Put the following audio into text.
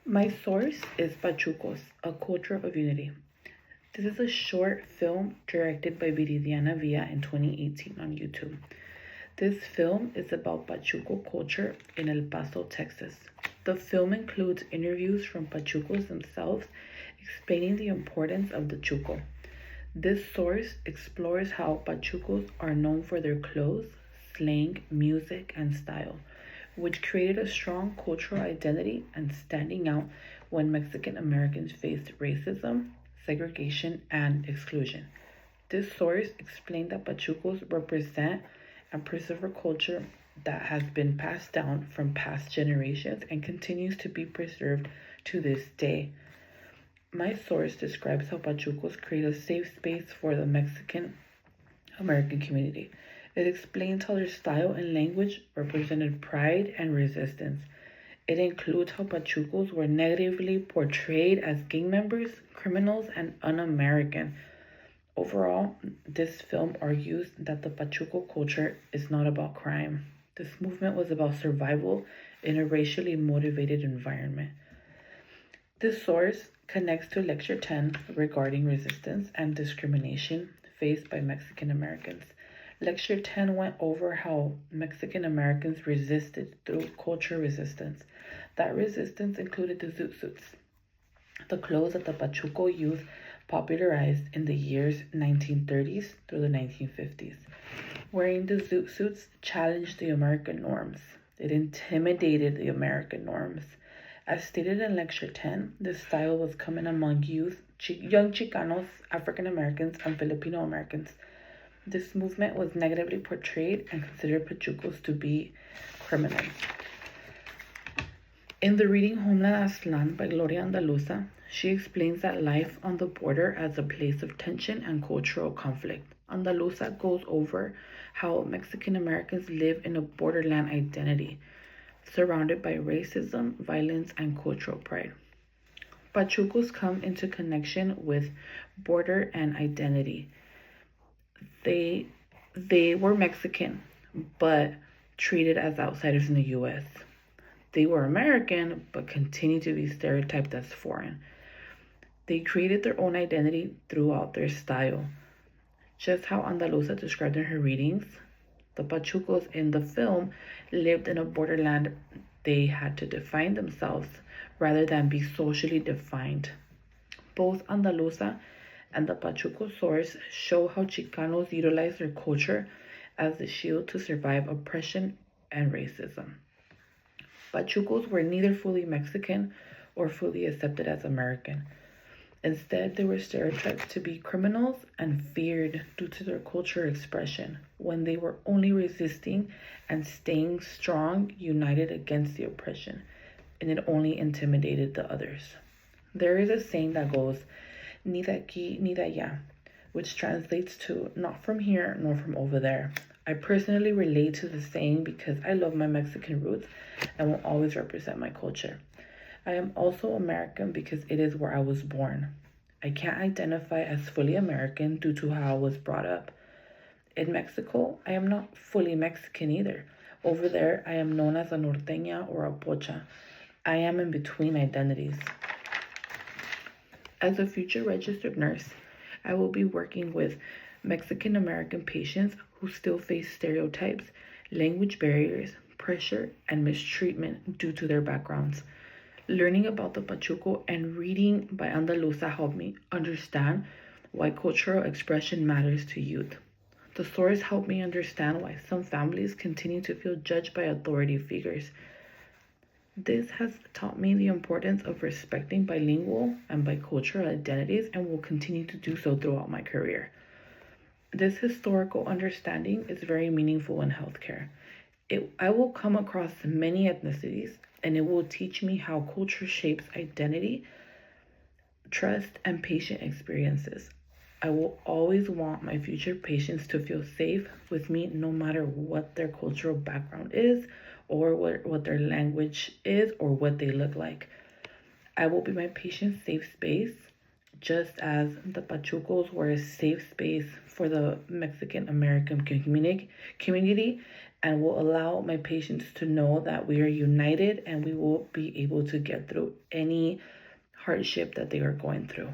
My source is Pachucos, A Culture of Unity. This is a short film directed by Viridiana Villa in 2018 on YouTube. This film is about Pachuco culture in El Paso, Texas. The film includes interviews from Pachucos themselves explaining the importance of the Chuco. This source explores how Pachucos are known for their clothes, slang, music, and style, which created a strong cultural identity and standing out when Mexican Americans faced racism, segregation, and exclusion. This source explained that Pachucos represent and preserve a culture that has been passed down from past generations and continues to be preserved to this day. My source describes how Pachucos create a safe space for the Mexican American community. It explains how their style and language represented pride and resistance. It includes how Pachucos were negatively portrayed as gang members, criminals, and un American. Overall, this film argues that the Pachuco culture is not about crime. This movement was about survival in a racially motivated environment. This source connects to Lecture 10 regarding resistance and discrimination faced by Mexican Americans. Lecture 10 went over how Mexican Americans resisted through culture resistance. That resistance included the zoot suits, the clothes that the Pachuco youth popularized in the years 1930s through the 1950s. Wearing the zoot suits challenged the American norms. It intimidated the American norms. As stated in Lecture 10, this style was common among youth, young Chicanos, African Americans, and Filipino Americans. This movement was negatively portrayed and considered Pachucos to be criminals. In the reading Homeland Aztlán by Gloria Andaluza, she explains that life on the border as a place of tension and cultural conflict. Andaluza goes over how Mexican Americans live in a borderland identity, surrounded by racism, violence, and cultural pride. Pachucos come into connection with border and identity. They were Mexican, but treated as outsiders in the U.S. They were American, but continued to be stereotyped as foreign. They created their own identity throughout their style. Just how Andaluza described in her readings, the Pachucos in the film lived in a borderland. They had to define themselves rather than be socially defined. Both Andaluza and the Pachuco source show how Chicanos utilize their culture as a shield to survive oppression and racism. Pachucos were neither fully Mexican or fully accepted as American. Instead, they were stereotyped to be criminals and feared due to their cultural expression, when they were only resisting and staying strong, united against the oppression, and it only intimidated the others. There is a saying that goes, ni de aquí ni de allá, which translates to not from here nor from over there. I personally relate to the saying because I love my Mexican roots and will always represent my culture. I am also American because it is where I was born. I can't identify as fully American due to how I was brought up. In Mexico, I am not fully Mexican either. Over there, I am known as a norteña or a pocha. I am in between identities. As a future registered nurse, I will be working with Mexican American patients who still face stereotypes, language barriers, pressure, and mistreatment due to their backgrounds. Learning about the Pachuco and reading by Andaluza helped me understand why cultural expression matters to youth. The source helped me understand why some families continue to feel judged by authority figures. This has taught me the importance of respecting bilingual and bicultural identities and will continue to do so throughout my career. This historical understanding is very meaningful in healthcare. I will come across many ethnicities, and it will teach me how culture shapes identity, trust, and patient experiences. I will always want my future patients to feel safe with me no matter what their cultural background is, or what their language is, or what they look like. I will be my patient's safe space, just as the Pachucos were a safe space for the Mexican American community, and will allow my patients to know that we are united and we will be able to get through any hardship that they are going through.